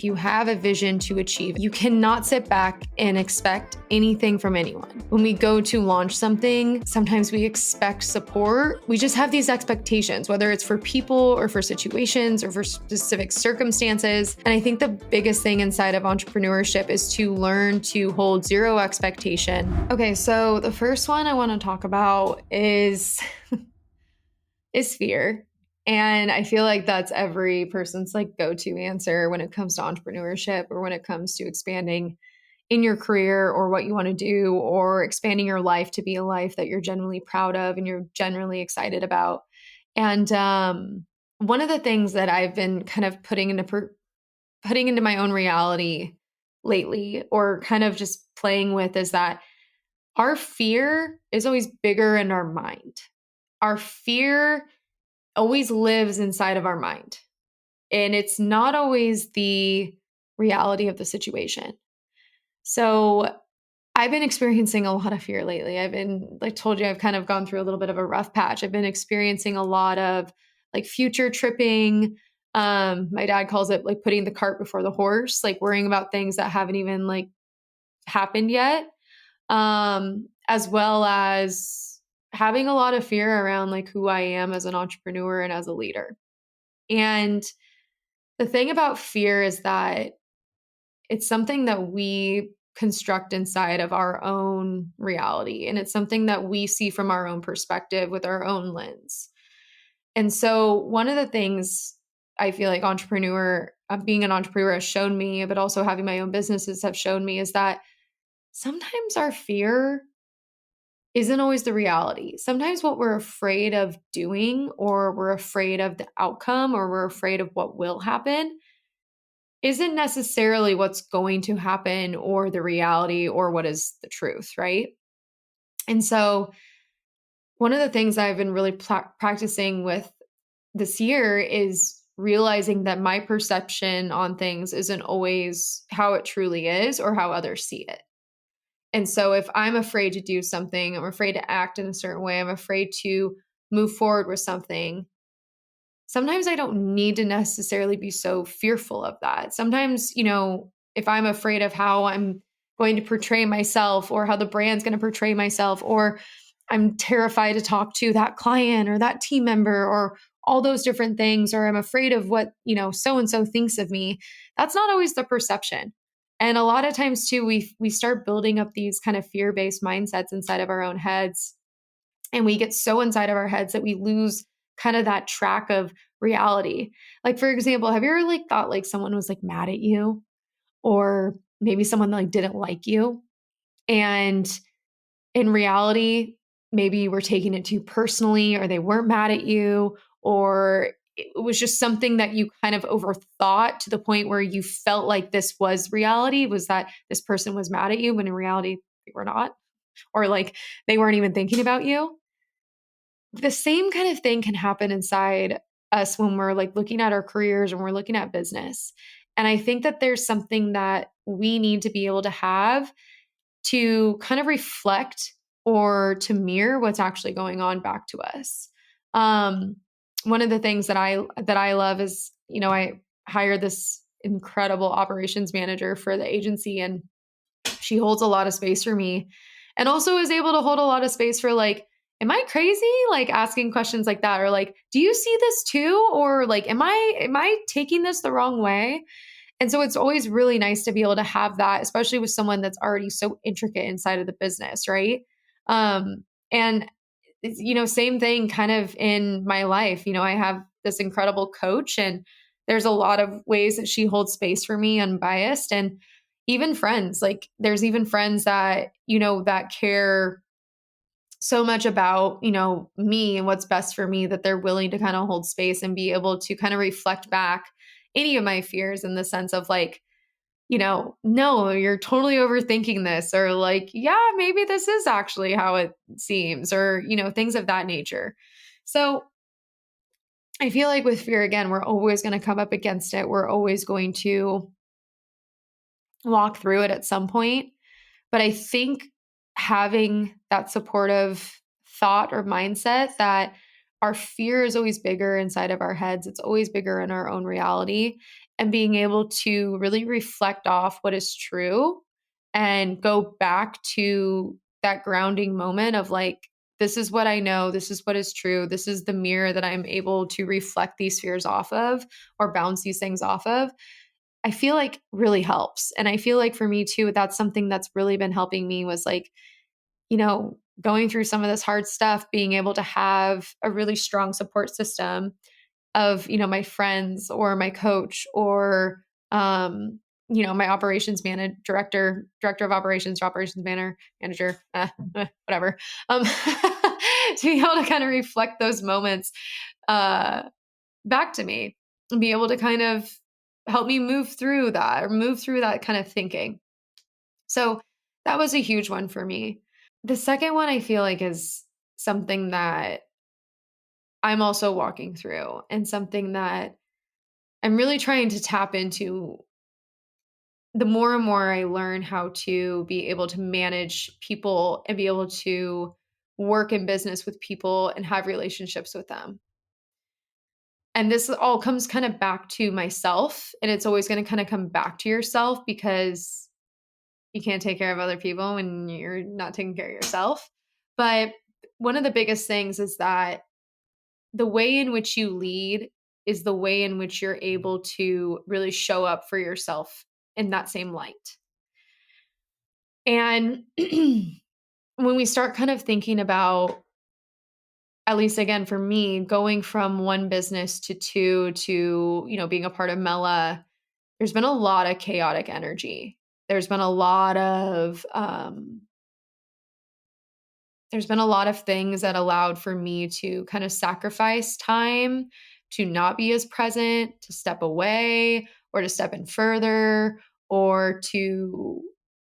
If you have a vision to achieve, you cannot sit back and expect anything from anyone. When we go to launch something, sometimes we expect support. We just have these expectations, whether it's for people or for situations or for specific circumstances. And I think the biggest thing inside of entrepreneurship is to learn to hold zero expectation. Okay, so the first one I want to talk about is fear. And I feel like that's every person's like go-to answer when it comes to entrepreneurship or when it comes to expanding in your career or what you want to do or expanding your life to be a life that you're genuinely proud of and you're genuinely excited about. And one of the things that I've been kind of putting into my own reality lately, or kind of just playing with, is that our fear is always bigger in our mind. Our fear always lives inside of our mind. And it's not always the reality of the situation. So I've been experiencing a lot of fear lately. Like told you, I've kind of gone through a little bit of a rough patch. I've been experiencing a lot of like future tripping. My dad calls it like putting the cart before the horse, like worrying about things that haven't even like happened yet. As well as having a lot of fear around like who I am as an entrepreneur and as a leader. And the thing about fear is that it's something that we construct inside of our own reality. And it's something that we see from our own perspective with our own lens. And so one of the things I feel like being an entrepreneur has shown me, but also having my own businesses have shown me, is that sometimes our fear isn't always the reality. Sometimes what we're afraid of doing, or we're afraid of the outcome, or we're afraid of what will happen, isn't necessarily what's going to happen or the reality or what is the truth, right? And so one of the things I've been really practicing with this year is realizing that my perception on things isn't always how it truly is or how others see it. And so if I'm afraid to do something, I'm afraid to act in a certain way, I'm afraid to move forward with something, sometimes I don't need to necessarily be so fearful of that. Sometimes, if I'm afraid of how I'm going to portray myself or how the brand's going to portray myself, or I'm terrified to talk to that client or that team member or all those different things, or I'm afraid of what, so-and-so thinks of me, that's not always the perception. And a lot of times too, we start building up these kind of fear-based mindsets inside of our own heads. And we get so inside of our heads that we lose kind of that track of reality. Like, for example, have you ever like thought like someone was like mad at you, or maybe someone like didn't like you? And in reality, maybe you were taking it too personally, or they weren't mad at you, or it was just something that you kind of overthought to the point where you felt like this was reality, was that this person was mad at you, when in reality they were not, or like they weren't even thinking about you. The same kind of thing can happen inside us when we're like looking at our careers and we're looking at business. And I think that there's something that we need to be able to have to kind of reflect or to mirror what's actually going on back to us. One of the things that I love is, I hired this incredible operations manager for the agency, and she holds a lot of space for me, and also is able to hold a lot of space for like, am I crazy? Like asking questions like that, or like, do you see this too? Or like, am I taking this the wrong way? And so it's always really nice to be able to have that, especially with someone that's already so intricate inside of the business, right? And same thing kind of in my life. I have this incredible coach, and there's a lot of ways that she holds space for me, unbiased. And even friends, like there's even friends that, that care so much about, me and what's best for me, that they're willing to kind of hold space and be able to kind of reflect back any of my fears, in the sense of like, no, you're totally overthinking this, or like, yeah, maybe this is actually how it seems, or, things of that nature. So I feel like with fear, again, we're always going to come up against it. We're always going to walk through it at some point. But I think having that supportive thought or mindset that our fear is always bigger inside of our heads, it's always bigger in our own reality. and being able to really reflect off what is true and go back to that grounding moment of like, this is what I know, this is what is true, this is the mirror that I'm able to reflect these fears off of or bounce these things off of, I feel like really helps. And I feel like for me too, that's something that's really been helping me was like, going through some of this hard stuff, being able to have a really strong support system of, my friends or my coach or, my operations manager, director of operations, or manager, whatever. To be able to kind of reflect those moments uh, back to me and be able to kind of help me move through that or move through that kind of thinking. So that was a huge one for me. The second one I feel like is something that I'm also walking through and something that I'm really trying to tap into the more and more I learn how to be able to manage people and be able to work in business with people and have relationships with them. And this all comes kind of back to myself. And it's always going to kind of come back to yourself because you can't take care of other people when you're not taking care of yourself. But one of the biggest things is that the way in which you lead is the way in which you're able to really show up for yourself in that same light. And when we start kind of thinking about, at least again for me, going from one business to two to, being a part of Mela, there's been a lot of chaotic energy. There's been a lot of things that allowed for me to kind of sacrifice time, to not be as present, to step away or to step in further, or to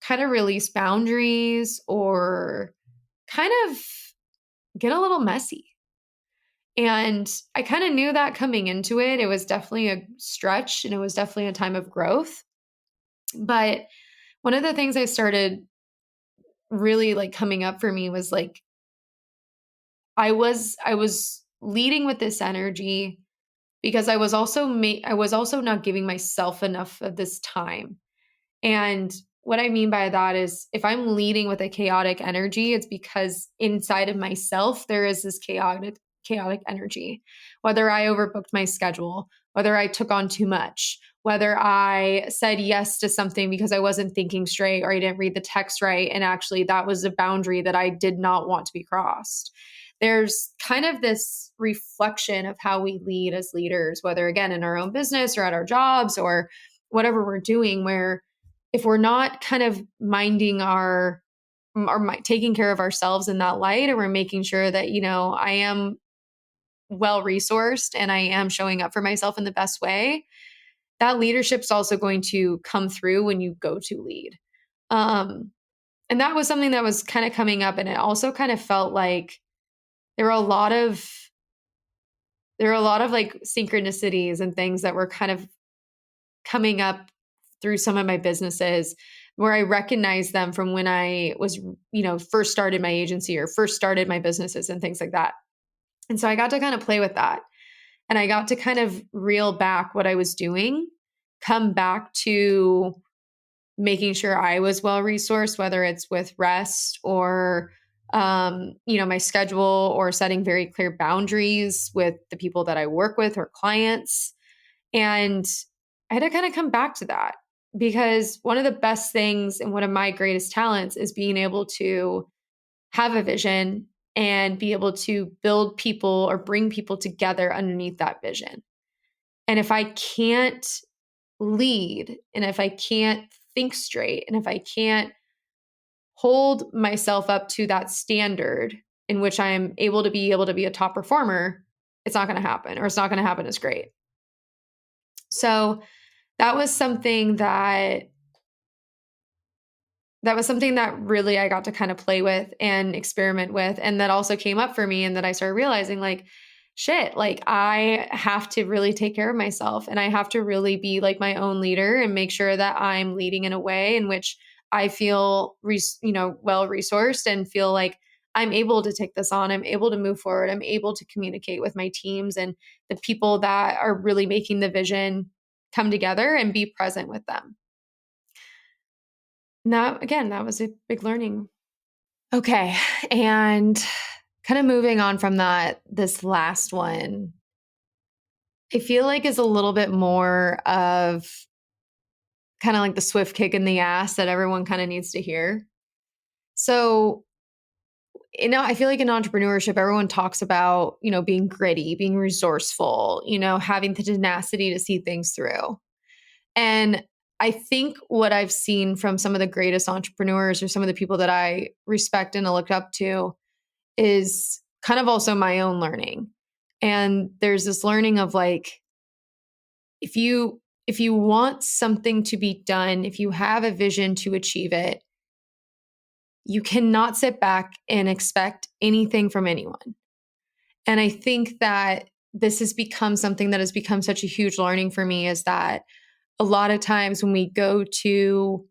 kind of release boundaries or kind of get a little messy. And I kind of knew that coming into it. It was definitely a stretch and it was definitely a time of growth. But one of the things I started really like coming up for me was like, I was leading with this energy because I was also not giving myself enough of this time. And what I mean by that is if I'm leading with a chaotic energy, it's because inside of myself there is this chaotic energy. Whether I overbooked my schedule, whether I took on too much, whether I said yes to something because I wasn't thinking straight or I didn't read the text right and actually that was a boundary that I did not want to be crossed. There's kind of this reflection of how we lead as leaders, whether again in our own business or at our jobs or whatever we're doing, where if we're not kind of minding taking care of ourselves in that light, or we're making sure that, I am well resourced and I am showing up for myself in the best way, that leadership's also going to come through when you go to lead. And that was something that was kind of coming up. And it also kind of felt like there were a lot of like synchronicities and things that were kind of coming up through some of my businesses where I recognized them from when I was, first started my agency or first started my businesses and things like that. And so I got to kind of play with that. And I got to kind of reel back what I was doing, come back to making sure I was well resourced, whether it's with rest or, my schedule or setting very clear boundaries with the people that I work with or clients. And I had to kind of come back to that because one of the best things and one of my greatest talents is being able to have a vision and be able to build people or bring people together underneath that vision. And if I can't lead and if I can't think straight and if I can't hold myself up to that standard in which I'm able to be a top performer, it's not going to happen, or it's not going to happen as great. So that was something that really I got to kind of play with and experiment with. And that also came up for me. And that I started realizing like, shit, like I have to really take care of myself and I have to really be like my own leader and make sure that I'm leading in a way in which I feel, well resourced and feel like I'm able to take this on. I'm able to move forward. I'm able to communicate with my teams and the people that are really making the vision come together and be present with them. Now, again, that was a big learning. Okay. And kind of moving on from that, this last one, I feel like is a little bit more of kind of like the swift kick in the ass that everyone kind of needs to hear. So, I feel like in entrepreneurship, everyone talks about, being gritty, being resourceful, having the tenacity to see things through. And I think what I've seen from some of the greatest entrepreneurs or some of the people that I respect and look up to is kind of also my own learning. And there's this learning of like, if you want something to be done, if you have a vision to achieve it, you cannot sit back and expect anything from anyone. And I think that this has become something that has become such a huge learning for me, is that a lot of times when we go to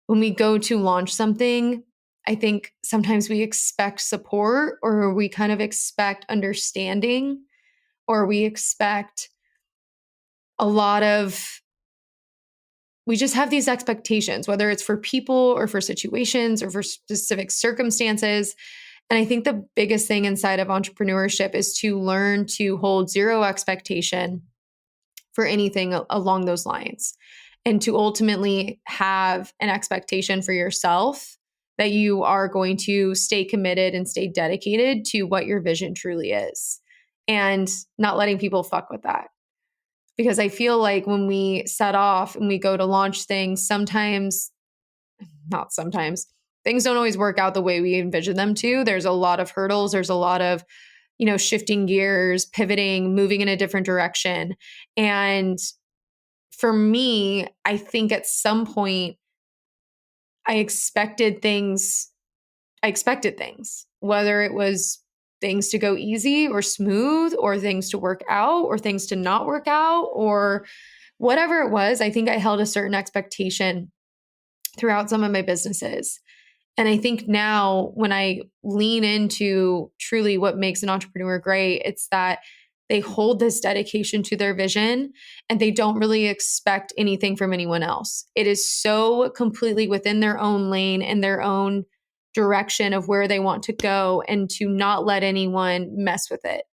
launch something, I think sometimes we expect support, or we kind of expect understanding, or we expect a lot of, we just have these expectations, whether it's for people or for situations or for specific circumstances. And I think the biggest thing inside of entrepreneurship is to learn to hold zero expectation for anything along those lines, and to ultimately have an expectation for yourself that you are going to stay committed and stay dedicated to what your vision truly is, and not letting people fuck with that. Because I feel like when we set off and we go to launch things, not sometimes, things don't always work out the way we envision them to. There's a lot of hurdles. There's a lot of, shifting gears, pivoting, moving in a different direction. And for me, I think at some point I expected things, whether it was things to go easy or smooth, or things to work out, or things to not work out, or whatever it was. I think I held a certain expectation throughout some of my businesses. And I think now when I lean into truly what makes an entrepreneur great, it's that they hold this dedication to their vision and they don't really expect anything from anyone else. It is so completely within their own lane and their own direction of where they want to go, and to not let anyone mess with it.